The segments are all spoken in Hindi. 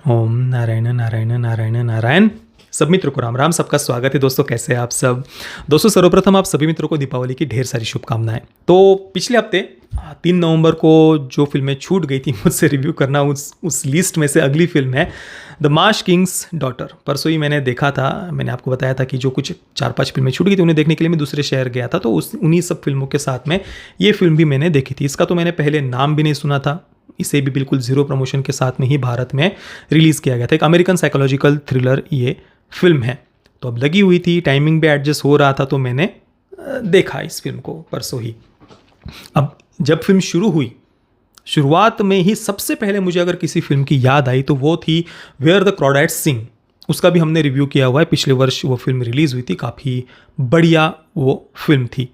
ओम नारायण नारायण नारायण नारायण। सब मित्रों को राम राम। सबका स्वागत है दोस्तों। कैसे हैं आप सब दोस्तों? सर्वप्रथम आप सभी मित्रों को दीपावली की ढेर सारी शुभकामनाएं। तो पिछले हफ्ते 3 नवंबर को जो फिल्में छूट गई थी मुझसे रिव्यू करना, उस लिस्ट में से अगली फिल्म है द मार्श किंग्स डॉटर। परसों ही मैंने देखा था। मैंने आपको बताया था कि जो कुछ 4-5 फिल्में छूट गई थी उन्हें देखने के लिए मैं दूसरे शहर गया था, तो उन्हीं सब फिल्मों के साथ में ये फिल्म भी मैंने देखी थी। इसका तो मैंने पहले नाम भी नहीं सुना था। इसे भी बिल्कुल जीरो प्रमोशन के साथ में ही भारत में रिलीज़ किया गया था। एक अमेरिकन साइकोलॉजिकल थ्रिलर ये फिल्म है। तो अब लगी हुई थी, टाइमिंग भी एडजस्ट हो रहा था, तो मैंने देखा इस फिल्म को परसों ही। अब जब फिल्म शुरू हुई, शुरुआत में ही सबसे पहले मुझे अगर किसी फिल्म की याद आई तो वो थी वेयर द क्राउडेट्स सिंग। उसका भी हमने रिव्यू किया हुआ है। पिछले वर्ष वो फिल्म रिलीज़ हुई थी। काफ़ी बढ़िया वो फिल्म थी।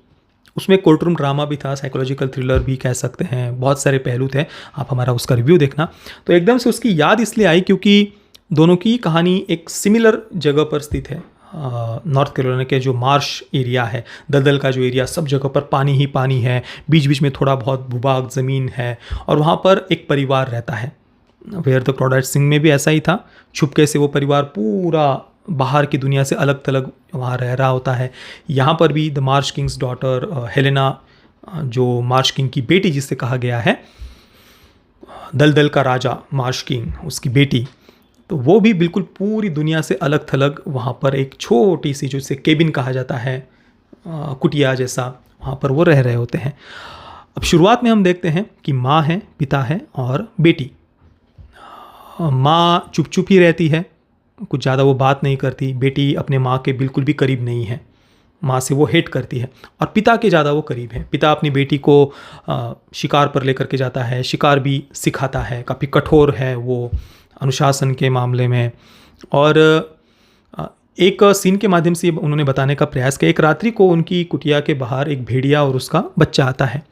उसमें कोर्ट रूम ड्रामा भी था, साइकोलॉजिकल थ्रिलर भी कह सकते हैं, बहुत सारे पहलू थे। आप हमारा उसका रिव्यू देखना। तो एकदम से उसकी याद इसलिए आई क्योंकि दोनों की कहानी एक सिमिलर जगह पर स्थित है। नॉर्थ कैरोलिना के जो मार्श एरिया है, दलदल का जो एरिया, सब जगह पर पानी ही पानी है, बीच बीच में थोड़ा बहुत भूभाग ज़मीन है, और वहाँ पर एक परिवार रहता है। वेयर द क्राउडेड सिंग में भी ऐसा ही था। छुपके से वो परिवार पूरा बाहर की दुनिया से अलग थलग वहाँ रह रहा होता है। यहाँ पर भी the Marsh Kings daughter Helena, जो मार्श किंग की बेटी जिससे कहा गया है दलदल का राजा मार्श किंग, उसकी बेटी, तो वो भी बिल्कुल पूरी दुनिया से अलग थलग वहाँ पर एक छोटी सी, जो इसे केबिन कहा जाता है, कुटिया जैसा, वहाँ पर वो रह रहे होते हैं। अब शुरुआत में हम देखते हैं कि माँ है, पिता है और बेटी। माँ चुप चुप ही रहती है, कुछ ज़्यादा वो बात नहीं करती। बेटी अपने माँ के बिल्कुल भी करीब नहीं है, माँ से वो हेट करती है, और पिता के ज़्यादा वो करीब है। पिता अपनी बेटी को शिकार पर लेकर के जाता है, शिकार भी सिखाता है, काफ़ी कठोर है वो अनुशासन के मामले में। और एक सीन के माध्यम से उन्होंने बताने का प्रयास किया। एक रात्रि को उनकी कुटिया के बाहर एक भेड़िया और उसका बच्चा आता है।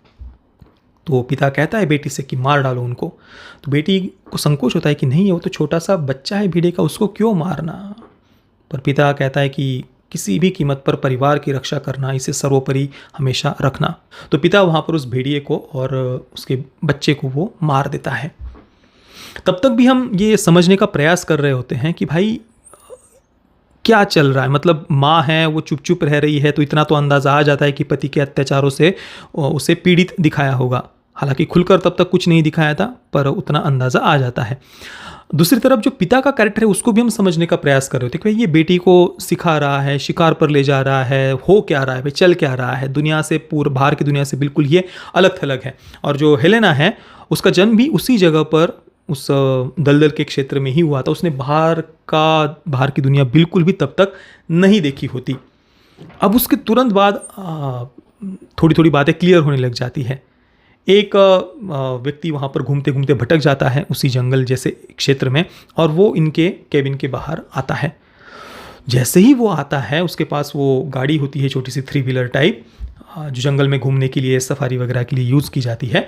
तो पिता कहता है बेटी से कि मार डालो उनको। तो बेटी को संकोच होता है कि नहीं, वो तो छोटा सा बच्चा है भेड़िए का, उसको क्यों मारना। पर पिता कहता है कि किसी भी कीमत पर परिवार की रक्षा करना, इसे सर्वोपरि हमेशा रखना। तो पिता वहाँ पर उस भेड़िए को और उसके बच्चे को वो मार देता है। तब तक भी हम ये समझने का प्रयास कर रहे होते हैं कि भाई क्या चल रहा है। मतलब माँ है, वो चुप चुप रह रही है, तो इतना तो अंदाज़ा आ जाता है कि पति के अत्याचारों से उसे पीड़ित दिखाया होगा। हालांकि खुलकर तब तक कुछ नहीं दिखाया था, पर उतना अंदाज़ा आ जाता है। दूसरी तरफ जो पिता का कैरेक्टर है उसको भी हम समझने का प्रयास कर रहे होते हैं कि भाई ये बेटी को सिखा रहा है, शिकार पर ले जा रहा है, हो क्या रहा है भाई, चल क्या रहा है, दुनिया से पूर्व बाहर की दुनिया से बिल्कुल ये अलग थलग है। और जो हेलेना है, उसका जन्म भी उसी जगह पर, उस दलदल के क्षेत्र में ही हुआ था। उसने बाहर की दुनिया बिल्कुल भी तब तक नहीं देखी होती। अब उसके तुरंत बाद थोड़ी थोड़ी बातें क्लियर होने लग जाती है। एक व्यक्ति वहाँ पर घूमते घूमते भटक जाता है उसी जंगल जैसे क्षेत्र में, और वो इनके केबिन के बाहर आता है। जैसे ही वो आता है, उसके पास वो गाड़ी होती है, छोटी सी 3 व्हीलर टाइप, जो जंगल में घूमने के लिए, सफारी वगैरह के लिए यूज़ की जाती है।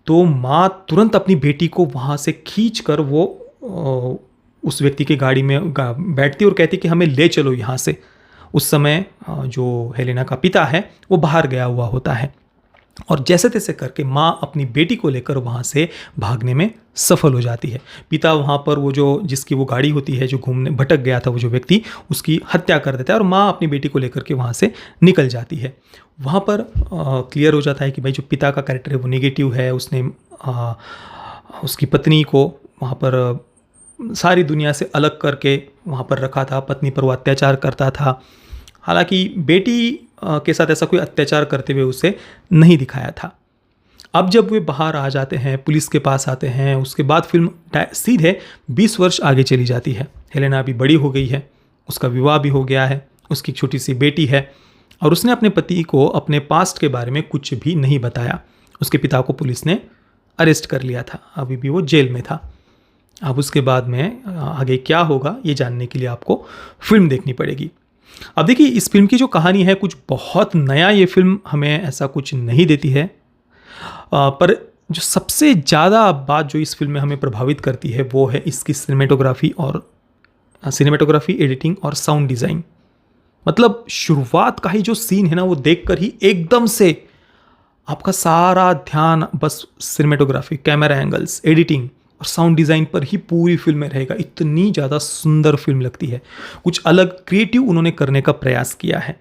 तो माँ तुरंत अपनी बेटी को वहाँ से खींच कर वो उस व्यक्ति की गाड़ी में बैठती और कहती कि हमें ले चलो यहाँ से। उस समय जो हेलेना का पिता है वो बाहर गया हुआ होता है, और जैसे तैसे करके माँ अपनी बेटी को लेकर वहाँ से भागने में सफल हो जाती है। पिता वहाँ पर वो जो जिसकी वो गाड़ी होती है, जो घूमने भटक गया था वो जो व्यक्ति, उसकी हत्या कर देता है, और माँ अपनी बेटी को लेकर के वहाँ से निकल जाती है। वहाँ पर क्लियर हो जाता है कि भाई जो पिता का कैरेक्टर है वो नेगेटिव है। उसने उसकी पत्नी को वहाँ पर सारी दुनिया से अलग करके वहाँ पर रखा था। पत्नी पर वो अत्याचार करता था। हालांकि बेटी के साथ ऐसा कोई अत्याचार करते हुए उसे नहीं दिखाया था। अब जब वे बाहर आ जाते हैं, पुलिस के पास आते हैं, उसके बाद फिल्म सीधे 20 वर्ष आगे चली जाती है। हेलेना अभी बड़ी हो गई है, उसका विवाह भी हो गया है, उसकी छोटी सी बेटी है, और उसने अपने पति को अपने पास्ट के बारे में कुछ भी नहीं बताया। उसके पिता को पुलिस ने अरेस्ट कर लिया था, अभी भी वो जेल में था। अब उसके बाद में आगे क्या होगा ये जानने के लिए आपको फिल्म देखनी पड़ेगी। अब देखिए, इस फिल्म की जो कहानी है, कुछ बहुत नया ये फिल्म हमें ऐसा कुछ नहीं देती है, पर जो सबसे ज़्यादा बात जो इस फिल्म में हमें प्रभावित करती है वो है इसकी सिनेमेटोग्राफी, एडिटिंग और साउंड डिज़ाइन। मतलब शुरुआत का ही जो सीन है ना, वो देखकर ही एकदम से आपका सारा ध्यान बस सिनेमेटोग्राफी, कैमरा एंगल्स, एडिटिंग और साउंड डिज़ाइन पर ही पूरी फिल्म में रहेगा। इतनी ज़्यादा सुंदर फिल्म लगती है। कुछ अलग क्रिएटिव उन्होंने करने का प्रयास किया है।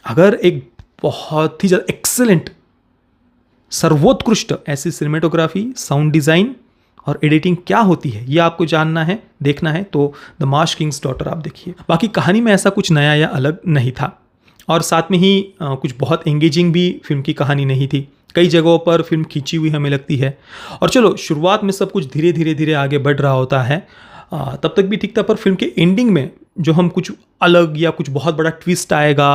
अगर एक बहुत ही ज़्यादा एक्सेलेंट, सर्वोत्कृष्ट ऐसी सिनेमेटोग्राफी, साउंड डिज़ाइन और एडिटिंग क्या होती है ये आपको जानना है, देखना है, तो द मार्श किंग्स डॉटर आप देखिए। बाकी कहानी में ऐसा कुछ नया या अलग नहीं था और साथ में ही कुछ बहुत एंगेजिंग भी फिल्म की कहानी नहीं थी। कई जगहों पर फिल्म खींची हुई हमें लगती है। और चलो, शुरुआत में सब कुछ धीरे धीरे धीरे आगे बढ़ रहा होता है, तब तक भी ठीक था। पर फिल्म के एंडिंग में जो हम कुछ अलग या कुछ बहुत बड़ा ट्विस्ट आएगा,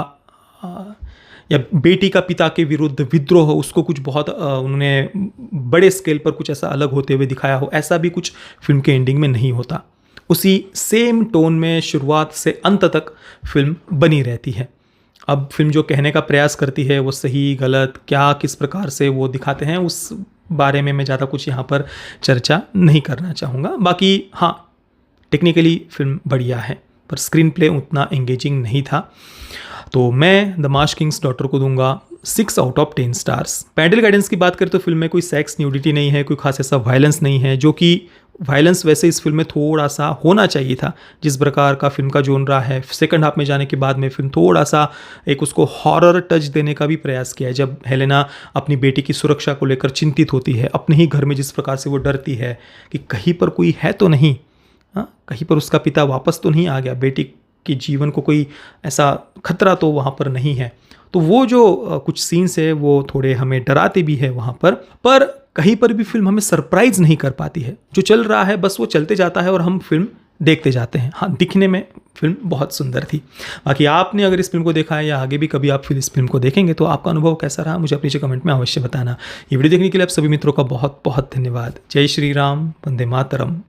या बेटी का पिता के विरुद्ध विद्रोह हो, उसको कुछ बहुत उन्होंने बड़े स्केल पर कुछ ऐसा अलग होते हुए दिखाया हो, ऐसा भी कुछ फिल्म के एंडिंग में नहीं होता। उसी सेम टोन में शुरुआत से अंत तक फिल्म बनी रहती है। अब फिल्म जो कहने का प्रयास करती है वो सही गलत क्या किस प्रकार से वो दिखाते हैं, उस बारे में मैं ज़्यादा कुछ यहाँ पर चर्चा नहीं करना चाहूँगा। बाकी हाँ, टेक्निकली फिल्म बढ़िया है, पर स्क्रीन प्ले उतना एंगेजिंग नहीं था। तो मैं द मार्श किंग्स डॉटर को दूंगा 6 out of 10 stars. Parental guidance की बात करें तो फिल्म में कोई सेक्स न्यूडिटी नहीं है, कोई खास ऐसा वायलेंस नहीं है, जो कि वायलेंस वैसे इस फिल्म में थोड़ा सा होना चाहिए था। जिस प्रकार का फिल्म का जोनरा है, सेकंड हाफ में जाने के बाद में फिल्म थोड़ा सा एक उसको हॉरर टच देने का भी प्रयास किया है। जब हेलेना अपनी बेटी की सुरक्षा को लेकर चिंतित होती है, अपने ही घर में जिस प्रकार से वो डरती है कि कहीं पर कोई है तो नहीं, कहीं पर उसका पिता वापस तो नहीं आ गया, बेटी के जीवन को कोई ऐसा खतरा तो वहाँ पर नहीं है। तो वो जो कुछ सीन्स है वो थोड़े हमें डराते भी है वहाँ पर कहीं पर भी फिल्म हमें सरप्राइज नहीं कर पाती है। जो चल रहा है बस वो चलते जाता है और हम फिल्म देखते जाते हैं। हाँ, दिखने में फिल्म बहुत सुंदर थी। बाकी आपने अगर इस फिल्म को देखा है या आगे भी कभी आप फिर इस फिल्म को देखेंगे तो आपका अनुभव कैसा रहा, मुझे अपने कमेंट में अवश्य बताना। ये वीडियो देखने के लिए आप सभी मित्रों का बहुत बहुत धन्यवाद। जय श्री राम, वंदे मातरम।